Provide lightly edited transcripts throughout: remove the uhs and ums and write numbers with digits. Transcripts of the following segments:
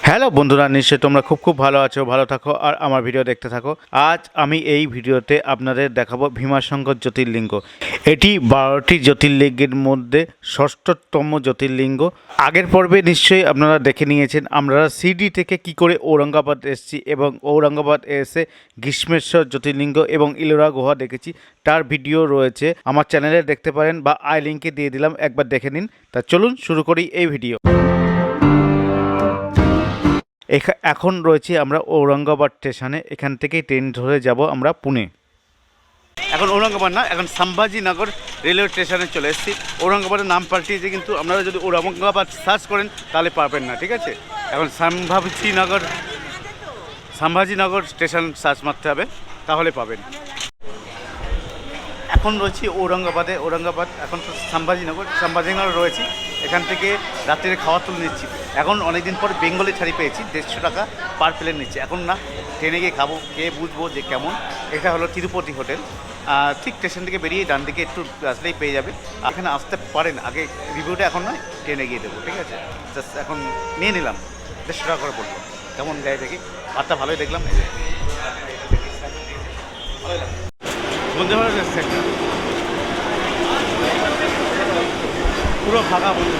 Hello বন্ধুরা, নিশ্চয়ই তোমরা খুব ভালো আছো, ভালো থাকো আর আমার ভিডিও দেখতে থাকো। আজ আমি এই ভিডিওতে আপনাদের দেখাবো ভীমাশঙ্কর জ্যোতির্লিঙ্গ। এটি 12টি জ্যোতির্লিঙ্গের মধ্যে ষষ্ঠতম জ্যোতির্লিঙ্গ। আগের পর্বে নিশ্চয়ই আপনারা দেখে নিয়েছেন আমরা সিডি থেকে কি করে ঔরঙ্গাবাদ এসেছি এবং ঔরঙ্গাবাদ এসে গ্রীষ্মেশ্বর জ্যোতির্লিঙ্গ এবং ইলোরা গুহা দেখেছি। তার ভিডিও রয়েছে আমার চ্যানেলে, দেখতে পারেন বা আই লিঙ্কে দিয়ে দিলাম, একবার দেখে নিন। তা চলুন শুরু করি এই ভিডিও। এখন রয়েছি আমরা ঔরঙ্গাবাদ স্টেশনে। এখান থেকে ট্রেন ধরে যাব আমরা পুনে। এখন ঔরঙ্গাবাদ না, এখন সম্ভাজিনগর রেলওয়ে স্টেশনে চলে এসেছি। ঔরঙ্গাবাদের নাম পাল্টিয়েছে, কিন্তু আপনারা যদি ঔরঙ্গাবাদ সার্চ করেন তাহলে পাবেন না, ঠিক আছে? এখন সম্ভাজিনগর স্টেশন সার্চ মারতে হবে, তাহলে পাবেন। এখন রয়েছি ঔরঙ্গাবাদে। ঔরঙ্গাবাদ এখন তো সম্ভাজিনগর রয়েছি। এখান থেকে রাত্রে খাওয়া তুলে নিচ্ছি। এখন অনেকদিন পর বেঙ্গলি থালি পেয়েছি, 150 টাকা পার প্লেট নিচ্ছে। এখন না ট্রেনে গিয়ে খাবো, খেয়ে বুঝবো যে কেমন। এটা হলো তিরুপতি হোটেল, ঠিক স্টেশন থেকে বেরিয়ে ডান দিকে একটু আসলেই পেয়ে যাবে। এখানে আসতে পারেন, আগে রিভিউটা এখন নয়, ট্রেনে গিয়ে দেবো, ঠিক আছে? জাস্ট এখন নিয়ে নিলাম, 150 টাকা করে বলবো। কেমন গায়ে দেখি, ভাতটা ভালোই দেখলাম, ভালোই লাগে। বন্ধু ভালো যাচ্ছে, একটা পুরো ফাঁকা বন্ধু।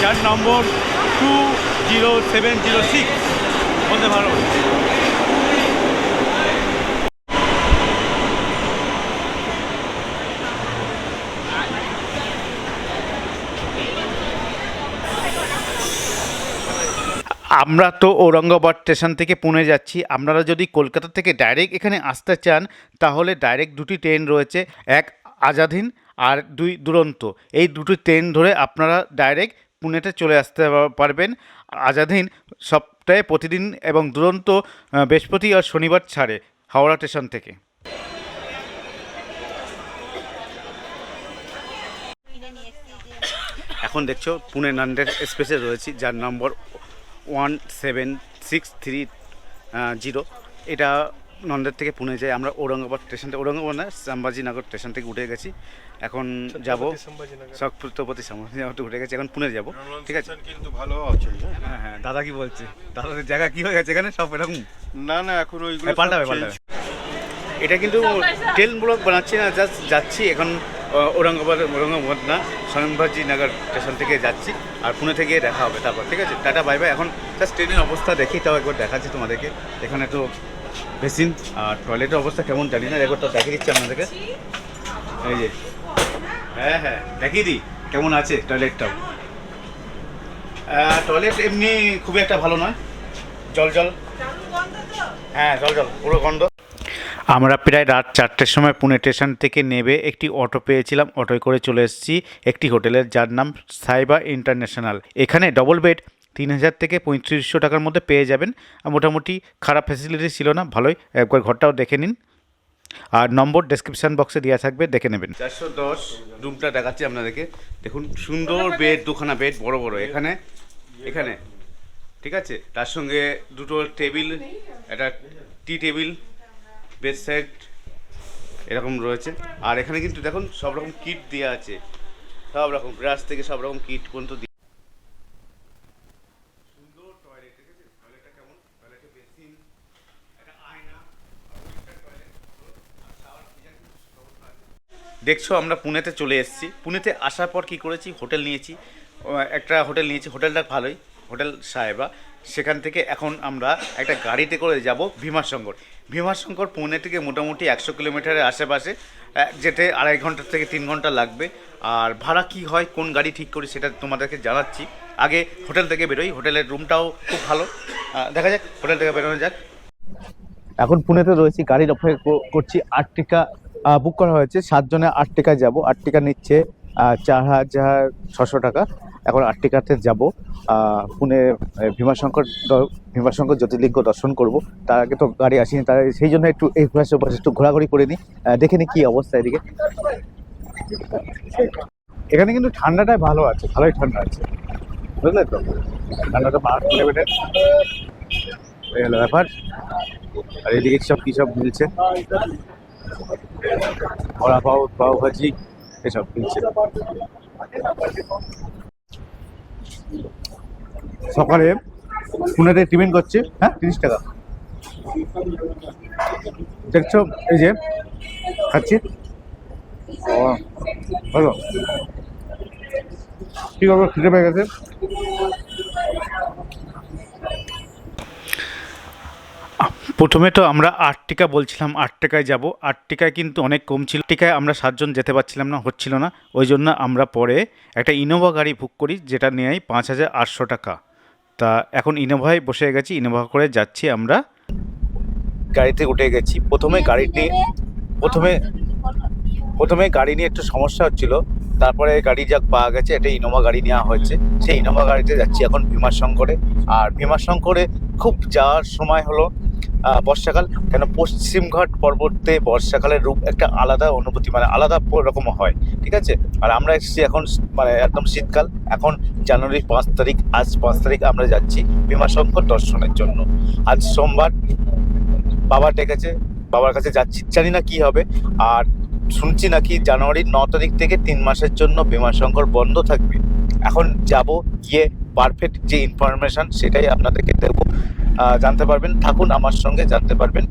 4 নম্বর 20706 বলতে ভালো। আমরা তো ঔরঙ্গাবাদ স্টেশন থেকে পুনে যাচ্ছি। আপনারা যদি কলকাতা থেকে ডাইরেক্ট এখানে আসতে চান তাহলে ডাইরেক্ট দুটি ট্রেন রয়েছে, এক আজাদিন আর 2 দুরন্ত। এই দুটি ট্রেন ধরে আপনারা ডাইরেক্ট পুনেতে চলে আসতে পারবেন। আজাদিন সপ্তাহে প্রতিদিন এবং দুরন্ত বৃহস্পতি আর শনিবার ছাড়ে হাওড়া স্টেশন থেকে। এখন দেখছো পুনে নান্দের এক্সপ্রেসে রয়েছি, যার নম্বর 17630। এটা নন্দের থেকে পুনে যায়। আমরা ঔরঙ্গাবাদ স্টেশন থেকে, ঔরঙ্গাবাদ না, সম্ভাজিনগর স্টেশন থেকে উঠে গেছি। এখন যাব ছত্রপতি সম্ভাজিনগর উঠে গেছি, এখন পুনে যাব, ঠিক আছে? কিন্তু ভালো আছে। হ্যাঁ হ্যাঁ, দাদা কি বলছে? দাদাদের জায়গা কি হয়ে গেছে এখানে সব এরকম? না না, এখন ওইগুলো পাল্টাবে। এটা কিন্তু ট্রেন ব্লক বানাচ্ছি না, জাস্ট যাচ্ছি এখন ঔরঙ্গাবাদ না, সম্ভাজিনগর স্টেশন থেকে যাচ্ছি, আর পুনে থেকে দেখা হবে তারপর, ঠিক আছে? Tata bye bye. এখন জাস্ট ট্রেনের অবস্থা দেখি, তাও একবার দেখাচ্ছি তোমাদেরকে। এখানে তো বেসিন আর টয়লেটের অবস্থা কেমন জানি না, একবার তো দেখিয়ে দিচ্ছি আপনাদেরকে। এই যে, হ্যাঁ হ্যাঁ দেখিয়ে দিই কেমন আছে টয়লেটটাও। টয়লেট এমনি খুব একটা ভালো নয়, জল হ্যাঁ, জল পুরো গন্ধ। আমরা প্রায় রাত 4টের সময় পুনে স্টেশন থেকে নেবে একটি অটো পেয়েছিলাম। অটোয় করে চলে এসেছি একটি হোটেলের, যার নাম সাইবা ইন্টারন্যাশনাল। এখানে ডবল বেড 3000 থেকে 3500 টাকার মধ্যে পেয়ে যাবেন। মোটামুটি খারাপ ফ্যাসিলিটি ছিল না, ভালোই। একবার ঘরটাও দেখে নিন, আর নম্বর ডেসক্রিপশান বক্সে দেওয়া থাকবে, দেখে নেবেন। 410 রুমটা দেখাচ্ছি আপনাদেরকে। দেখুন, সুন্দর বেড, দুখানা বেড, বড় এখানে, ঠিক আছে? তার সঙ্গে দুটো টেবিল, একটা টি টেবিল, বেড সেট এরকম রয়েছে। আর এখানে কিন্তু দেখুন সব রকম কিট দেওয়া আছে, সব রকম ব্রাশ থেকে সব রকম কিট পর্যন্ত। সুন্দর টয়লেট, ঠিক আছে? টয়লেটটা কেমন? টয়লেটে বেসিন, একটা আয়না, দেখছো আমরা পুনেতে চলে এসেছি। পুনেতে আসার পর কি করেছি, হোটেল নিয়েছি, হোটেলটা ভালোই, হোটেল সাহেবা। সেখান থেকে এখন আমরা একটা গাড়িতে করে যাব ভীমাশঙ্কর পুনে থেকে মোটামুটি 100 কিলোমিটারের আশেপাশে, যেতে 2.5 ঘন্টা থেকে 3 ঘন্টা লাগবে। আর ভাড়া কি হয়, কোন গাড়ি ঠিক করি সেটা তোমাদেরকে জানাচ্ছি। আগে হোটেল থেকে বেরোই, হোটেলের রুমটাও খুব ভালো, দেখা যাক, হোটেল থেকে বেরোনো যাক। এখন পুনেতে রয়েছি, গাড়ির অপেক্ষা করছি। আর্টিকা বুক করা হয়েছে, 7 জনে আর্টিকা যাব। আর্টিকা নিচ্ছে 4600 টাকা। এখন আর্টিকাতে যাব, পুনে ভীমাশঙ্কর জ্যোতির্লিঙ্গ দর্শন করব। তার আগে তো গাড়ি আসেনি, তার সেই জন্য একটু এই পাশে একটু ঘোরাঘুরি করে নিই, দেখে নিই কী অবস্থা এদিকে। এখানে কিন্তু ঠান্ডাটাই ভালো আছে, ভালোই ঠান্ডা আছে, বুঝলে তো? ঠান্ডাটা 12 কিলোমিটার এই হলো ব্যাপার। আর এদিকে সব কী সব মিলছে, বড়া পাও ভাজি এসব মিলছে। সকালে পুনেতে টিফিন করছি, হ্যাঁ 30 টাকা। দেখছো এই যে খাচ্ছি, ও ভালো। কি করবো, খিদে পেয়ে গেছে। প্রথমে তো আমরা 8 টাকা বলছিলাম, 8 টাকায় যাব। 8 টাকায় কিন্তু অনেক কম ছিল, 8 টাকায় আমরা 7 জন যেতে পারছিলাম না, হচ্ছিল না। ওই জন্য আমরা পরে একটা ইনোভা গাড়ি বুক করি, যেটা নেয় 5,800 টাকা। তা এখন ইনোভায় বসে গেছি, ইনোভা করে যাচ্ছি আমরা। গাড়িতে উঠে গেছি। প্রথমে গাড়ি নিয়ে একটু সমস্যা হচ্ছিল, তারপরে গাড়ি যাক পাওয়া গেছে, একটা ইনোভা গাড়ি নেওয়া হয়েছে। সেই ইনোভা গাড়িতে যাচ্ছি এখন ভীমাশঙ্করে। আর ভীমাশঙ্করে খুব যাওয়ার সময় হলো বর্ষাকাল, কেন পশ্চিমঘাট পর্বতে বর্ষাকালের রূপ একটা আলাদা অনুভূতি, মানে আলাদা রকম হয়, ঠিক আছে। আর আমরা এসেছি এখন মানে একদম শীতকাল, এখন জানুয়ারির 5 তারিখ, আজ 5 তারিখ আমরা যাচ্ছি ভীমাশঙ্কর দর্শনের জন্য। আজ সোমবার, বাবা ডেকেছে, বাবার কাছে যাচ্ছি, জানি না কি হবে। আর শুনছি নাকি জানুয়ারির 9 তারিখ থেকে 3 মাসের জন্য ভীমাশঙ্কর বন্ধ থাকবে। এখন যাব, গিয়ে পারফেক্ট যে ইনফরমেশন সেটাই আপনাদেরকে দেবো, জানতে পারবেন। থাকুন আমার সঙ্গে, জানতে পারবেন।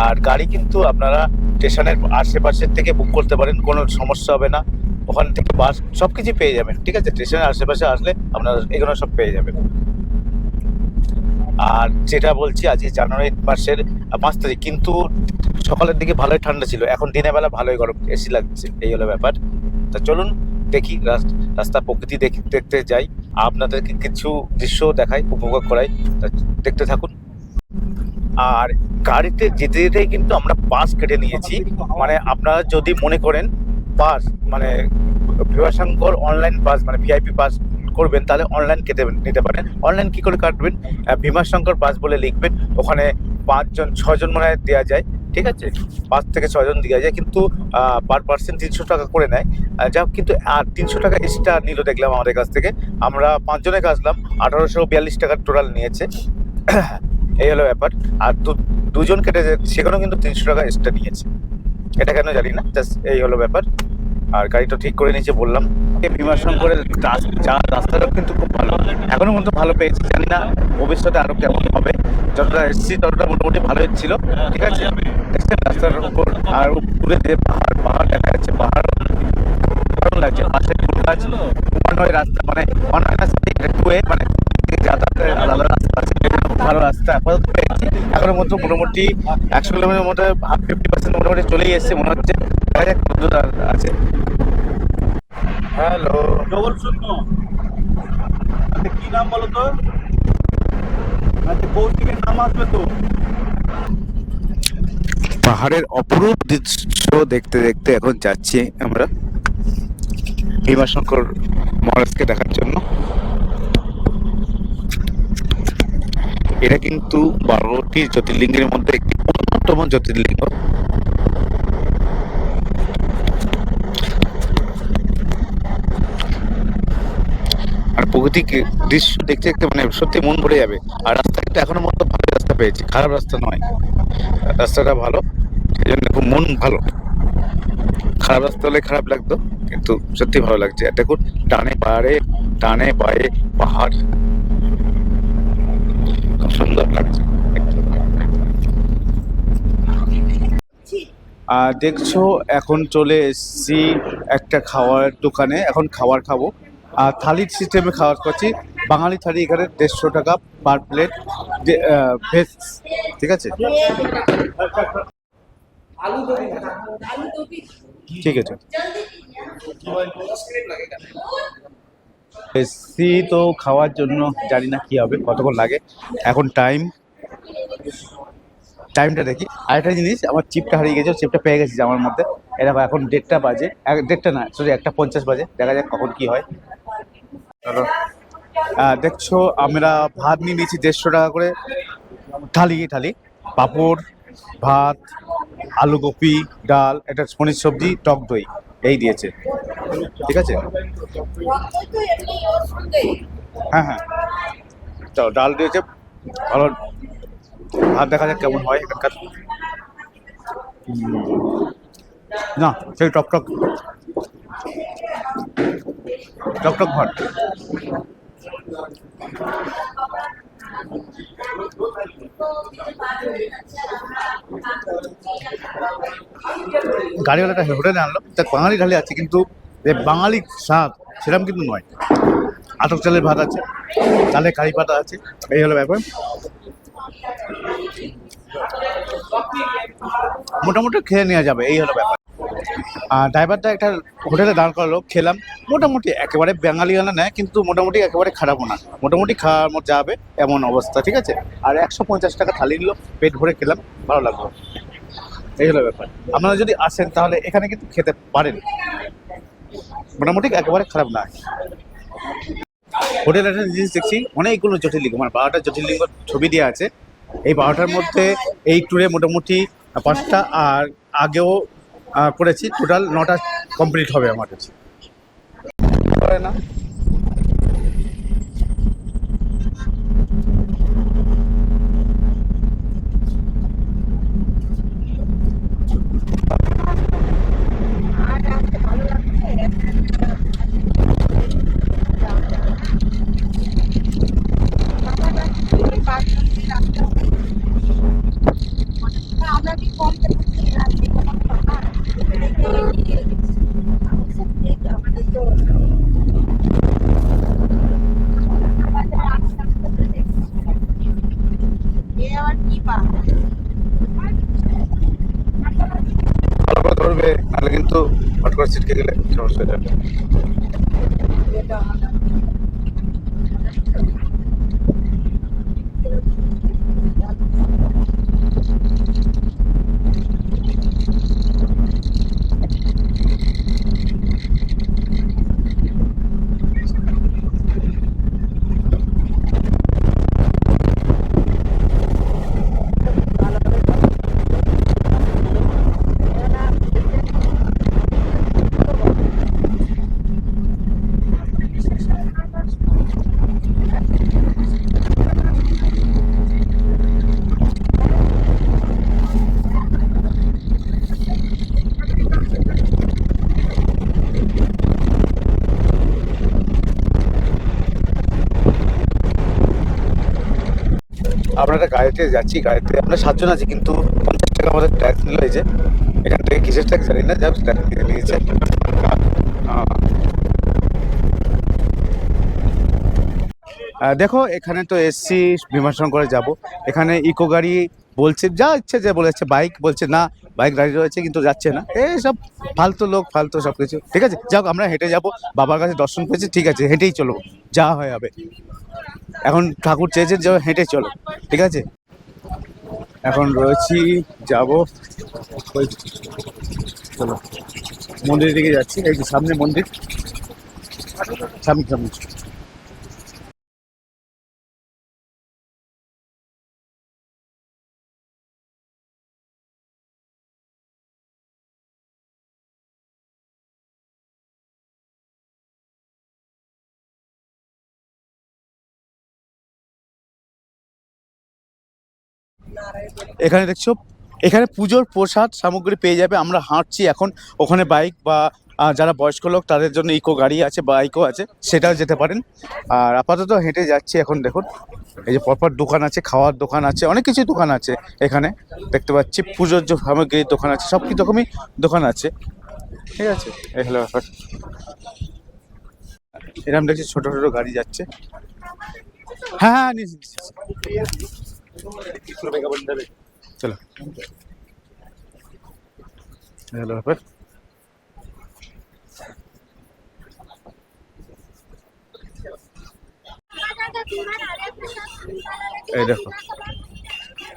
আর গাড়ি কিন্তু আপনারা স্টেশনের আশেপাশের থেকে বুক করতে পারেন, কোনো সমস্যা হবে না। ওখান থেকে বাস সব কিছু পেয়ে যাবেন, ঠিক আছে। স্টেশনের আশেপাশে আসলে আপনারা এগুলো সব পেয়ে যাবেন। আর যেটা বলছি, আজকে জানুয়ারি মাসের 5 তারিখ, কিন্তু সকালের দিকে ভালোই ঠান্ডা ছিল, এখন দিনের বেলা ভালোই গরম, এসি লাগছে, এই হলো ব্যাপার। তা চলুন দেখি, রাস্তা প্রকৃতি দেখতে যাই, আপনাদেরকে কিছু দৃশ্য দেখাই, উপভোগ করাই, তা দেখতে থাকুন। আর গাড়িতে যেতে যেতেই কিন্তু আমরা পাস কেটে নিয়েছি, মানে আপনারা যদি মনে করেন পাস মানে ভীমাশঙ্কর অনলাইন পাস মানে ভিআইপি পাস করবেন, তাহলে অনলাইন কেটে নিতে পারেন। অনলাইন কি করে কাটবেন, ভীমাশঙ্কর পাস বলে লিখবেন, ওখানে 5-6 জন মনে হয় দেওয়া যায়, ঠিক আছে। 5 থেকে 6 জন দেওয়া যায়, কিন্তু পার পার্সন 300 টাকা করে নেয়। যা হোক, কিন্তু আর 300 টাকা এক্সট্রা নিল দেখলাম আমাদের কাছ থেকে। আমরা 5 জনে আসলাম, 1842 টাকা টোটাল নিয়েছে, এই হলো ব্যাপার। আর দুজন কেটে সেখানেও কিন্তু 300 টাকা এক্সট্রা নিয়েছে, এটা কেন জানি না, জাস্ট এই হলো ব্যাপার। আর গাড়িটা ঠিক করে নিয়েছে বললাম। ভীমাশঙ্করের রাস্তাটা কিন্তু খুব ভালো, এখনো পর্যন্ত ভালো পেয়েছি, জানি না ভবিষ্যতে আরো কেমন হবে। যতটা এসেছি ততটা মোটামুটি ভালোই ছিল, ঠিক আছে। দেখছেন রাস্তার উপর, আর উপরে যে পাহাড় দেখা যাচ্ছে, পাহাড় দারুণ লাগছে। পাশে ফুল গাছ, ওয়ানওয়ে রাস্তা, মানে ওয়ানওয়ে রাস্তা মানে যাতায়াতের আলাদা রাস্তা আছে, ভালো রাস্তা আপাতত পেয়েছি। এখনো মধ্যে মোটামুটি 100 কিলোমিটার মধ্যে 50% মোটামুটি চলেই এসছে মনে হচ্ছে, দেখা যাক কতদূর আছে। হ্যালো, ডবল শূন্য। আচ্ছা কি নাম বলো তো? আচ্ছা কৌশিকের নাম আসবে তো। পাহাড়ের অপরূপ দৃশ্য দেখতে দেখতে এখন যাচ্ছি আমরা ভীমাশঙ্কর মহারাজকে দেখার জন্য। এটা কিন্তু 12টি জ্যোতির্লিঙ্গের মধ্যে একটি অন্যতম জ্যোতির্লিঙ্গ। আর প্রাকৃতিক দৃশ্য দেখতে দেখতে মানে সত্যি মন ভরে যাবে। আর রাস্তা কিন্তু এখনো মতো ভালো রাস্তা পেয়েছি, খারাপ রাস্তা নয়, রাস্তাটা ভালো, সেই জন্য খুব মন ভালো। খারাপ রাস্তা হলে খারাপ লাগতো, কিন্তু সত্যি ভালো লাগছে। আর দেখুন ডানে বায়ে পাহাড়, খুব সুন্দর লাগছে। আর দেখছো এখন চলে এসেছি একটা খাওয়ার দোকানে, এখন খাবার খাবো। আর থালির সিস্টেমে খাবার খাচ্ছি, বাঙালি থালি, এখানে 150 টাকা পার প্লেট ভেজ, ঠিক আছে। ঠিক আছে, এসছি তো খাওয়ার জন্য, জানি না কি হবে, কতক্ষণ লাগে। এখন টাইমটা দেখি। আরেকটা জিনিস, আমার চিপটা হারিয়ে গেছে, চিপটা পেয়ে গেছি আমার মধ্যে। এরকম এখন 1:30 বাজে, 1:30 না সরি 1:50 বাজে, দেখা যাক কখন কি হয়। চলো, দেখছো আমরা ভাত নিয়ে নিয়েছি 150 টাকা করে, থালি পাঁপড়, ভাত, আলু কপি, ডাল, একটা পনির সবজি, টক দই, এই দিয়েছে, ঠিক আছে। হ্যাঁ, চলো, ডাল দিয়েছে ভালো, ভাত দেখা যাক কেমন হয় এখানকার। না সেই টক ভাত, গাড়িওয়ালাটা হোটেলে আনলো, তা বাঙালি ঢালি আছে, কিন্তু যে বাঙালি স্বাদ সেরকম কিন্তু নয়। আটক চালের ভাত আছে, চালে কারি পাতা আছে, এই হলো ব্যাপার। মোটামুটি খেয়ে নেওয়া যাবে, এই হলো ব্যাপার। আর ড্রাইভারটা একটা হোটেলে দাঁড় করালো, খেলাম। মোটামুটি একেবারে বাঙালিয়ানা নেয়, কিন্তু মোটামুটি একেবারে খারাপও না, মোটামুটি খাওয়ার মতো যাবে এমন অবস্থা, ঠিক আছে। আর 150 টাকা থালি নিল, পেট ভরে খেলাম, ভালো লাগলো, এই হলো ব্যাপার। আপনারা যদি আসেন তাহলে এখানে কিন্তু খেতে পারেন, মোটামুটি একেবারে খারাপ না। হোটেল একটা জিনিস দেখছি, অনেকগুলো জ্যোতির্লিঙ্গ, মানে 12টা জ্যোতির্লিঙ্গ ছবি দেওয়া আছে। এই 12টার মধ্যে এই ট্যুরে মোটামুটি 5টা, আর আগেও করেছি, টোটাল 9টা কমপ্লিট হবে আমার কাছে, না? আমরা কি কম আমাদের তো আবার কি পা ভালো করে ধরবে, নাহলে কিন্তু হট করে ছিটকে গেলে সমস্যা হয়ে যাবে। আমরা একটা গাড়িতে যাচ্ছি, গাড়িতে আমরা 7 জন আছি, কিন্তু 50 টাকা আমাদের ট্যাক্স নিল। এই যে এখান থেকে কিসের ট্যাক্স জানি না, যা ট্যাক্স দিয়ে নিয়েছে। দেখো, এখানে তো এসছি ভীমাশঙ্করে যাব, এখানে ইকো গাড়ি বলছে, যা ইচ্ছে যে বলেছে, বাইক বলছে না, বাইক গাড়ি রয়েছে কিন্তু যাচ্ছে না, এই সব ফালতু লোক, ফালতু সব কিছু। ঠিক আছে, যাক, আমরা হেঁটে যাব, বাবার কাছে দর্শন পেয়েছি, ঠিক আছে, হেঁটেই চলো, যা হয়ে যাবে। এখন ঠাকুর চেয়েছেন যে হেঁটে চলো, ঠিক আছে। এখন রয়েছি, যাব, ওই চলো মন্দিরের দিকে যাচ্ছি, এই যে সামনে মন্দির, সামনে সামনে। এখানে দেখছো, এখানে পুজোর প্রসাদ সামগ্রী পেয়ে যাবে। আমরা হাঁটছি এখন, ওখানে বাইক বা যারা বয়স্ক লোক তাদের জন্য ইকো গাড়ি আছে, বাইকও আছে, সেটাও যেতে পারেন। আর আপাতত হেঁটে যাচ্ছি এখন। দেখুন, এই যে পরপর দোকান আছে, খাওয়ার দোকান আছে, অনেক কিছু দোকান আছে এখানে দেখতে পাচ্ছি, পুজোর যে সামগ্রীর দোকান আছে, সব কিছু রকমই দোকান আছে, ঠিক আছে। এই হলো ব্যাপার। এরকম দেখছি ছোট ছোট গাড়ি যাচ্ছে। হ্যাঁ হ্যাঁ, চলো, হ্যালো ব্যাপার। এই দেখো,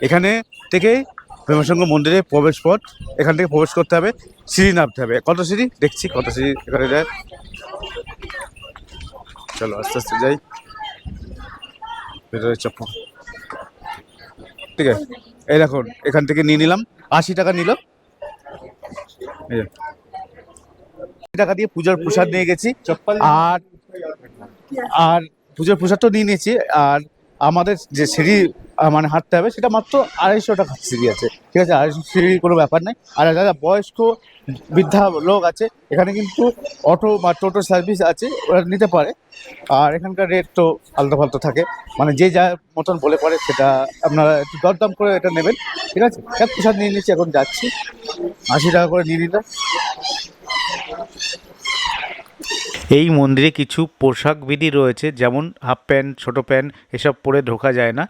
এখানে থেকে ভীমাশঙ্কর মন্দিরে প্রবেশ পথ, এখান থেকে প্রবেশ করতে হবে, সিঁড়ি নামতে হবে। কত সিঁড়ি দেখছি, কত সিঁড়ি এখানে যায়। চলো আস্তে আস্তে যাই, ভেতরে চপ্পল, ঠিক আছে। এই দেখুন, এখান থেকে নিয়ে নিলাম, 80 টাকা নিল। এই যে 80 টাকা দিয়ে পূজার প্রসাদ নিয়ে গেছি, আর আর পুজোর প্রসাদ তো নিয়ে নিয়েছি। আর আমাদের যে সিঁড়ি মানে হাঁটতে হবে, সেটা মাত্র 250 টাকা সিঁড়ি আছে, ঠিক আছে, 250 সিঁড়ি কোনো ব্যাপার নেই। আর যারা বয়স্ক বৃদ্ধা লোক আছে এখানে কিন্তু অটো বা টোটো সার্ভিস আছে, ওরা নিতে পারে। আর এখানকার রেট তো আলাদা ফালতু থাকে, মানে যে যা মতন বলে পড়ে সেটা আপনারা একটু দরদাম করে এটা নেবেন, ঠিক আছে। এক প্রসাদ নিয়ে নিচ্ছি, এখন যাচ্ছি, 80 টাকা করে নিয়ে নিলাম। এই মন্দিরে কিছু পোশাক বিধি রয়েছে, যেমন হাফ প্যান্ট, ছোটো প্যান্ট এসব পরে ঢোকা যায় না,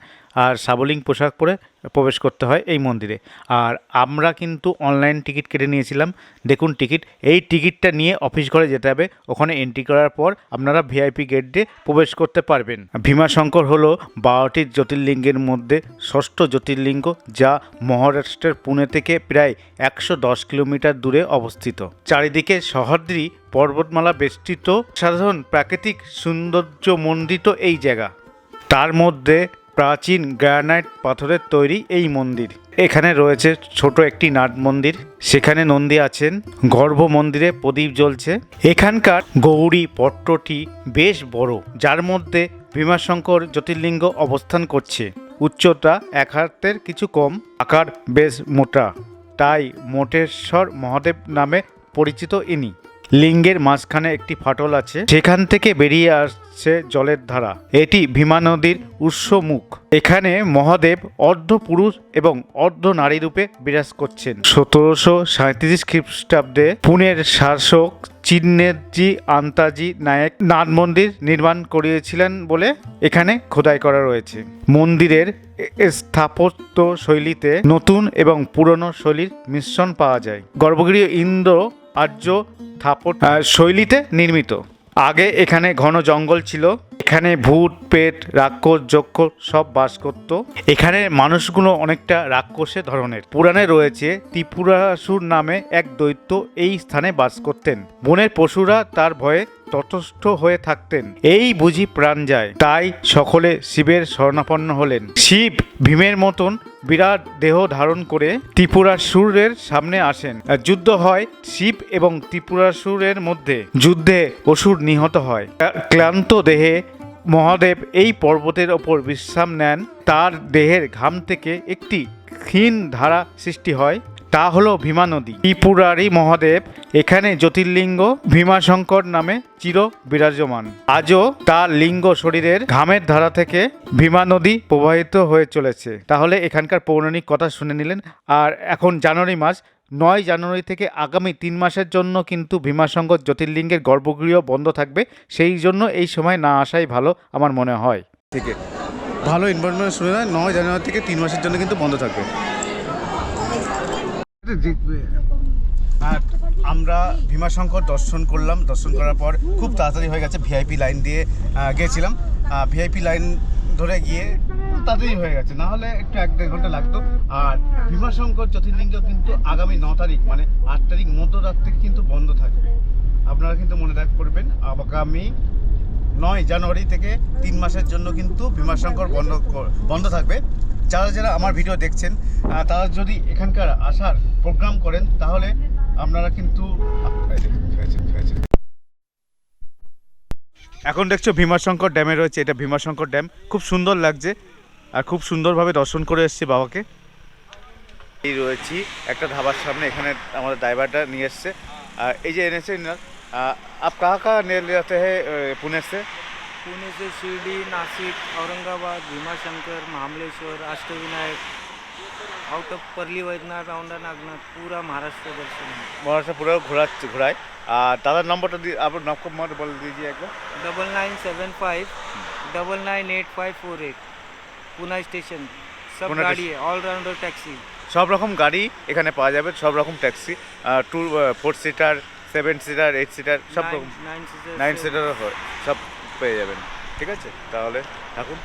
আর সাবলীল পোশাক পরে প্রবেশ করতে হয় এই মন্দিরে। আর আমরা কিন্তু অনলাইন টিকিট কেটে নিয়েছিলাম, দেখুন টিকিট, এই টিকিটটা নিয়ে অফিস ঘরে যেতে হবে, ওখানে এন্ট্রি করার পর আপনারা ভিআইপি গেট দিয়ে প্রবেশ করতে পারবেন। ভীমাশঙ্কর হলো 12টি জ্যোতির্লিঙ্গের মধ্যে ষষ্ঠ জ্যোতির্লিঙ্গ, যা মহারাষ্ট্রের পুনে থেকে প্রায় 110 কিলোমিটার দূরে অবস্থিত। চারিদিকে সহ্যাদ্রি পর্বতমালা বেষ্টিত সাধারণ প্রাকৃতিক সৌন্দর্য মণ্ডিত এই জায়গা। তার মধ্যে প্রাচীন গ্রানাইট পাথরের তৈরি এই মন্দির। এখানে রয়েছে ছোট একটি নাট মন্দির, সেখানে নন্দী আছেন, গর্ভ মন্দিরে প্রদীপ জ্বলছে। এখানকার গৌরী পট্টটি বেশ বড়, যার মধ্যে ভীমাশঙ্কর জ্যোতির্লিঙ্গ অবস্থান করছে। উচ্চতা 1 হাতের কিছু কম, আকার বেশ মোটা, তাই মোটেশ্বর মহাদেব নামে পরিচিত ইনি। লিঙ্গের মাঝখানে একটি ফাটল আছে, সেখান থেকে বেরিয়ে আসছে জলের ধারা। এটি ভীমা নদীর উৎসমুখ। এখানে মহাদেব অর্ধ পুরুষ এবং অর্ধ নারী রূপে বিরাজ করছেন। 1737 খ্রিস্টাব্দে পুনের শাসক চিন্নেজি আন্তাজি নায়ক নাট মন্দির নির্মাণ করিয়েছিলেন বলে এখানে খোদাই করা রয়েছে। মন্দিরের স্থাপত্য শৈলীতে নতুন এবং পুরনো শৈলীর মিশ্রণ পাওয়া যায়। গর্ভগৃহ ইন্দো আর্য স্থাপত্য শৈলীতে নির্মিত। আগে এখানে ঘন জঙ্গল ছিল, এখানে ভূত পেট রাক্ষস যক্ষ সব বাস করত। এখানে মানুষগুলো অনেকটা রাক্ষসের ধরনের। পুরাণে রয়েছে ত্রিপুরাসুর নামে এক দৈত্য এই স্থানে বাস করতেন। বনের পশুরা তার ভয়ে তটস্থ হয়ে থাকতেন। এই বুঝি প্রাণ যায়, তাই সকলে শিবের শরণাপন্ন হলেন। শিব ভীমের মতন বিরাট দেহ ধারণ করে ত্রিপুরাসুরের সামনে আসেন। যুদ্ধ হয় শিব এবং ত্রিপুরাসুরের মধ্যে। যুদ্ধে অসুর নিহত হয়। ক্লান্ত দেহে মহাদেব এই পর্বতের ওপর বিশ্রাম নেন। তার দেহের ঘাম থেকে একটি ক্ষীণ ধারা সৃষ্টি হয়, তা হলো ভীমা নদী। ত্রিপুরারি মহাদেব এখানে জ্যোতির্লিঙ্গ ভীমাশঙ্কর নামে চির বিরাজমান। আজও তার লিঙ্গ শরীরের ঘামের ধারা থেকে ভীমা নদী প্রবাহিত হয়ে চলেছে। তাহলে এখানকার পৌরাণিক কথা শুনে নিলেন। আর এখন জানুয়ারি মাস, 9 জানুয়ারি থেকে আগামী 3 মাসের জন্য কিন্তু ভীমাশঙ্কর জ্যোতির্লিঙ্গের গর্ভগৃহ বন্ধ থাকবে। সেই জন্য এই সময় না আসাই ভালো আমার মনে হয়। থেকে ভালো ইনফরমেশন শুনে নেয়, 9 জানুয়ারি থেকে 3 মাসের জন্য কিন্তু বন্ধ থাকবে। আর আমরা ভীমাশঙ্কর দর্শন করলাম, দর্শন করার পর খুব তাড়াতাড়ি হয়ে গেছে। ভিআইপি লাইন দিয়ে গিয়েছিলাম, ভিআইপি লাইন ধরে গিয়ে তাড়াতাড়ি হয়ে গেছে, না হলে একটু 1-1.5 ঘন্টা লাগতো। আর ভীমাশঙ্কর জ্যোতির্লিঙ্গ কিন্তু আগামী 9 তারিখ মানে 8 তারিখ মধ্যরাত থেকে কিন্তু বন্ধ থাকবে। আপনারা কিন্তু মনে করবেন, আগামী 9 জানুয়ারি থেকে 3 মাসের জন্য কিন্তু ভীমাশঙ্কর বন্ধ থাকবে। যারা যারা আমার ভিডিও দেখছেন তারা যদি এখানকার আসার প্রোগ্রাম করেন তাহলে আপনারা কিন্তু এখন দেখছো ভীমাশঙ্কর ড্যামে রয়েছে। এটা ভীমাশঙ্কর ড্যাম, খুব সুন্দর লাগছে আর খুব সুন্দরভাবে দর্শন করে এসেছি বাবাকে। এই রয়েছি একটা ধাবার সামনে, এখানে আমাদের ড্রাইভারটা নিয়ে এসছে। আর এই যে এনেছে आप कहाँ कहाँ ले जाते हैं पुणे से? पुणे से शिरडी, नासिक, औरंगाबाद, भीमाशंकर, महाबलेश्वर, अष्टविनायक, आउट ऑफ परली वैद्यनाथ, औंढा नागनाथ, पूरा महाराष्ट्र दर्शन है। महाराष्ट्र पूरा घुराए। दादा नंबर तो आप नंबर बोल दीजिए एक बार। 9975 998548 पुणे स्टेशन। सब पुणे गाड़ी है, ऑलराउंडर टैक्सी। সব রকম গাড়ি এখানে পাওয়া যাবে, সব রকম ট্যাক্সি, 4 সিটার, 7 সিটার, 8 সিটার, সব রকম 9 সিটারও হয়, সব পেয়ে যাবেন। ঠিক আছে, তাহলে থাকুন।